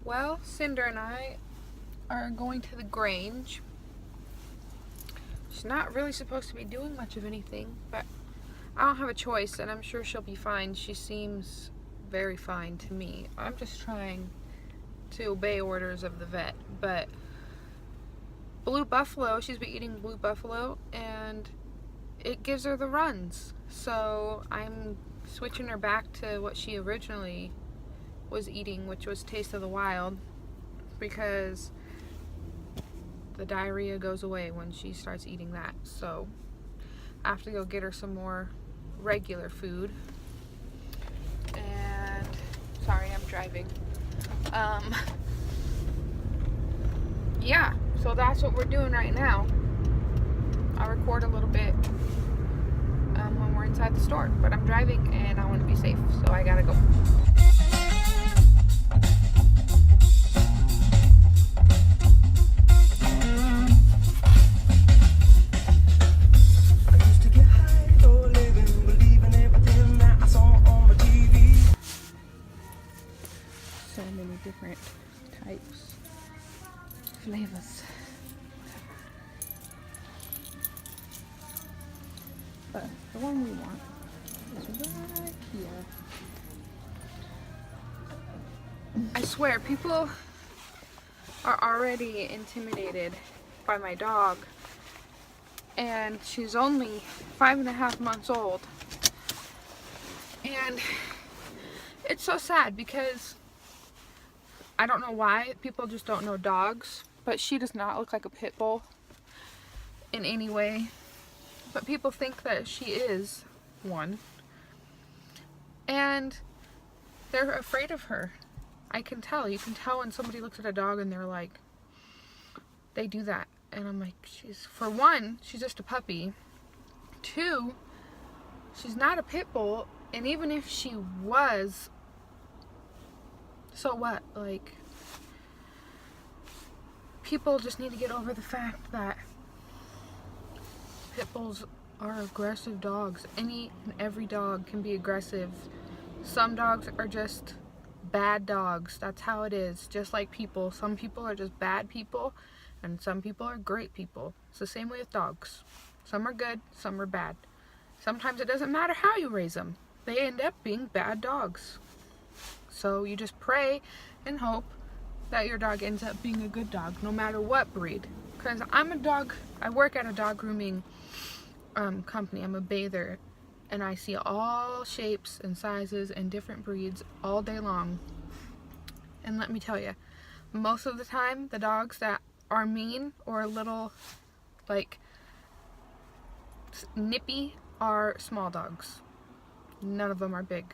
Well, Cinder and I are going to the Grange. She's not really supposed to be doing much of anything, but I don't have a choice, and I'm sure she'll be fine. She seems very fine to me. I'm just trying to obey orders of the vet, but blue buffalo, she's been eating blue buffalo, and it gives her the runs. So I'm switching her back to what she originally was eating, which was Taste of the Wild, because the diarrhea goes away when she starts eating that. So I have to go get her some more regular food. And sorry, I'm driving. Yeah, so that's what we're doing right now. I'll record a little bit when we're inside the store, but I'm driving and I want to be safe, so I gotta go. So many different types, flavors, but the one we want is right here. I swear, people are already intimidated by my dog, and she's only 5.5 months old, and it's so sad because I don't know why people just don't know dogs, but she does not look like a pit bull in any way, but people think that she is one, and they're afraid of her. I can tell. You can tell when somebody looks at a dog and they're like, they do that, and I'm like, for one, she's just a puppy. Two, she's not a pit bull, and even if she was, so what? Like, people just need to get over the fact that pit bulls are aggressive dogs. Any and every dog can be aggressive. Some dogs are just bad dogs. That's how it is. Just like people. Some people are just bad people, and some people are great people. It's the same way with dogs. Some are good, some are bad. Sometimes it doesn't matter how you raise them. They end up being bad dogs. So you just pray and hope that your dog ends up being a good dog, no matter what breed. Because I work at a dog grooming company. I'm a bather, and I see all shapes and sizes and different breeds all day long. And let me tell you, most of the time, the dogs that are mean or a little, like, nippy are small dogs. None of them are big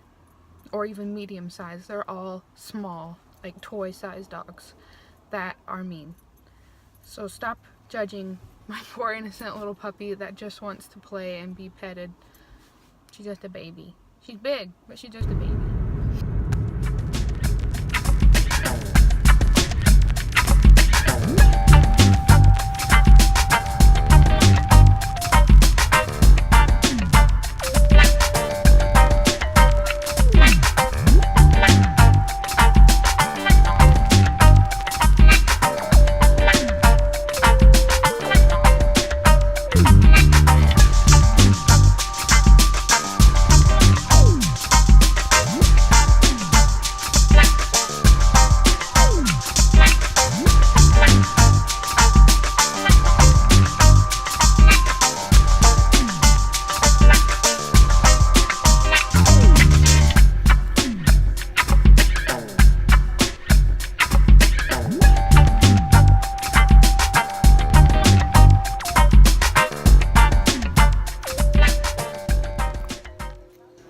or even medium size. They're all small, like toy-sized dogs that are mean. So stop judging my poor innocent little puppy that just wants to play and be petted. She's just a baby. She's big, but she's just a baby.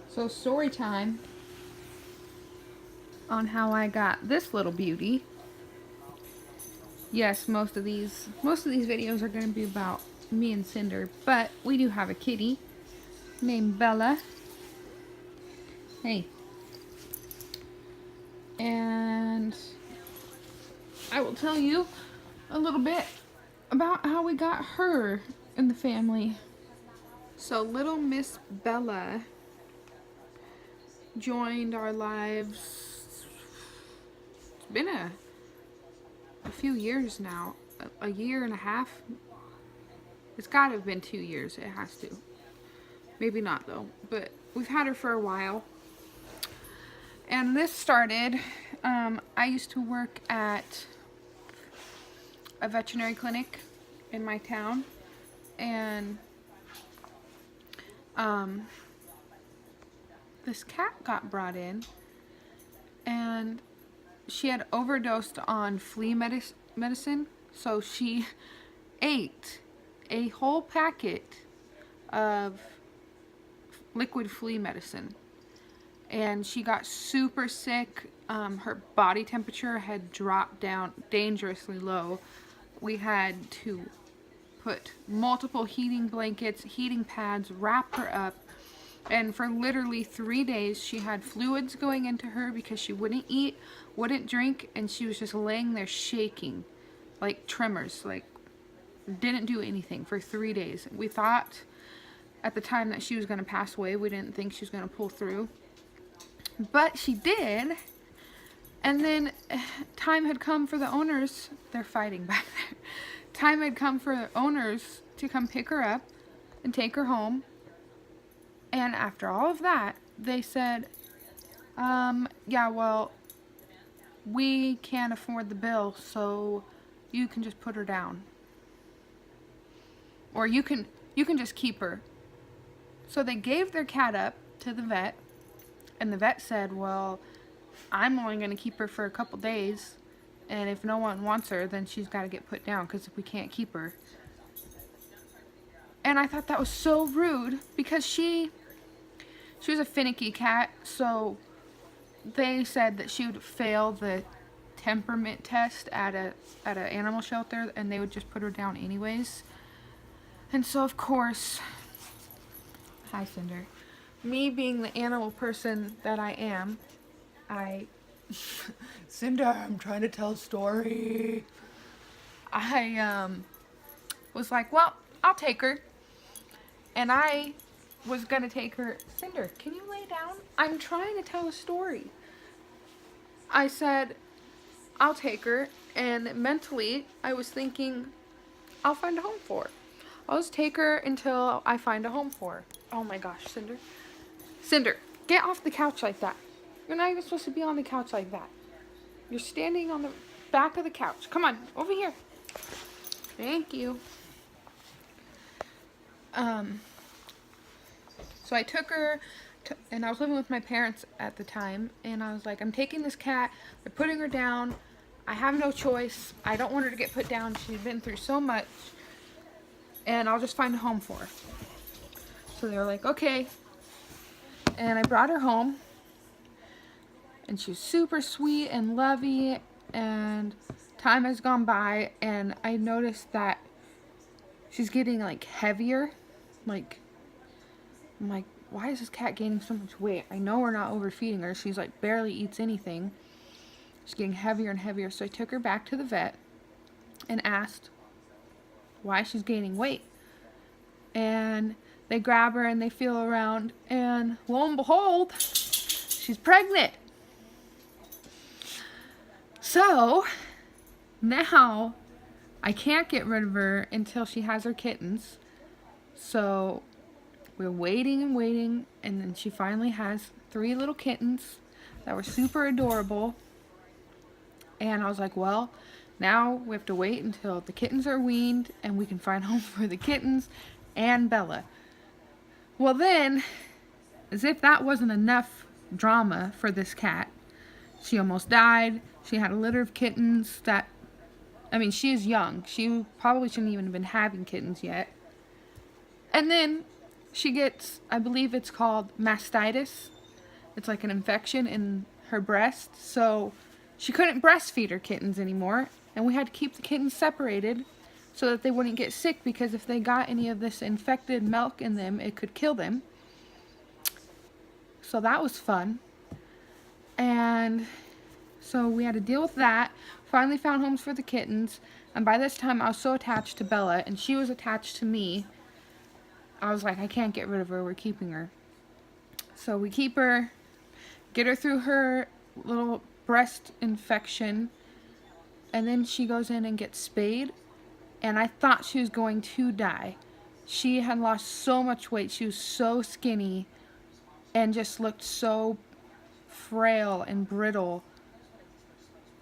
So story time on how I got this little beauty. Yes, most of these videos are going to be about me and Cinder, but we do have a kitty named Bella. Hey. And I will tell you a little bit about how we got her in the family. So little Miss Bella joined our lives. It's been a a few years now, a year and a half. It's got to have been 2 years. It has to. Maybe not though, but we've had her for a while. And this started, I used to work at a veterinary clinic in my town, and this cat got brought in, and she had overdosed on flea medicine, so she ate a whole packet of liquid flea medicine, and she got super sick. Her body temperature had dropped down dangerously low. We had to put multiple heating blankets, heating pads, wrap her up, and for literally 3 days she had fluids going into her because she wouldn't eat, wouldn't drink, and she was just laying there shaking like tremors, like didn't do anything for 3 days. We thought at the time that she was going to pass away. We didn't think she was going to pull through, but she did. And then time had come for the owners, they're fighting back there. Time had come for the owners to come pick her up and take her home. And after all of that, they said, yeah, well, we can't afford the bill, so you can just put her down. Or you can just keep her. So they gave their cat up to the vet, and the vet said, well, I'm only going to keep her for a couple days, and if no one wants her, then she's got to get put down because we can't keep her. And I thought that was so rude because she was a finicky cat, so they said that she would fail the temperament test at an animal shelter, and they would just put her down anyways. And so of course, hi Cinder, me being the animal person that I am, Cinder, I'm trying to tell a story. I was like, well, I'll take her. And I was gonna take her. Cinder, can you lay down? I'm trying to tell a story. I said, I'll take her, and mentally I was thinking, I'll find a home for her. I'll just take her until I find a home for her. Oh my gosh, Cinder. Cinder, get off the couch like that. You're not even supposed to be on the couch like that. You're standing on the back of the couch. Come on, over here. Thank you. So I took her, and I was living with my parents at the time, and I was like, I'm taking this cat, they're putting her down, I have no choice, I don't want her to get put down, she's been through so much, and I'll just find a home for her. So they were like, okay, and I brought her home, and she's super sweet and lovey, and time has gone by, and I noticed that she's getting like heavier. I'm like, why is this cat gaining so much weight? I know we're not overfeeding her. She's like barely eats anything. She's getting heavier and heavier. So I took her back to the vet and asked why she's gaining weight. And they grab her and they feel around, and lo and behold, she's pregnant. So now I can't get rid of her until she has her kittens. So we're waiting and waiting, and then she finally has 3 little kittens that were super adorable. And I was like, well, now we have to wait until the kittens are weaned and we can find home for the kittens and Bella. Well then, as if that wasn't enough drama for this cat, she almost died. She had a litter of kittens that, I mean, she is young. She probably shouldn't even have been having kittens yet. And then she gets, I believe it's called mastitis. It's like an infection in her breast. So she couldn't breastfeed her kittens anymore. And we had to keep the kittens separated so that they wouldn't get sick, because if they got any of this infected milk in them, it could kill them. So that was fun. And so we had to deal with that. Finally found homes for the kittens. And by this time I was so attached to Bella, and she was attached to me. I was like, I can't get rid of her, we're keeping her. So we keep her, get her through her little breast infection, and then she goes in and gets spayed, and I thought she was going to die. She had lost so much weight. She was so skinny and just looked so frail and brittle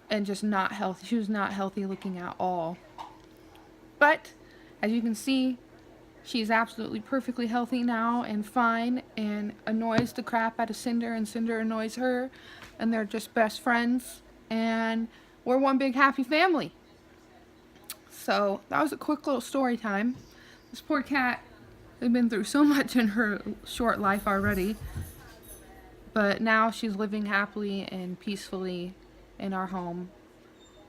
and just not healthy. She was not healthy looking at all. But as you can see, she's absolutely perfectly healthy now and fine, and annoys the crap out of Cinder, and Cinder annoys her, and they're just best friends, and we're one big happy family. So that was a quick little story time. This poor cat has been through so much in her short life already, but now she's living happily and peacefully in our home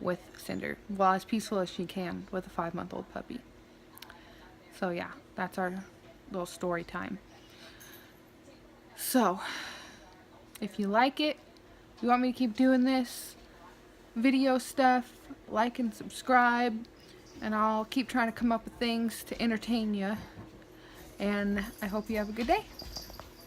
with Cinder. Well, as peaceful as she can with a 5-month-old puppy. So yeah, that's our little story time. So, if you like it, you want me to keep doing this video stuff, like and subscribe, and I'll keep trying to come up with things to entertain you. And I hope you have a good day.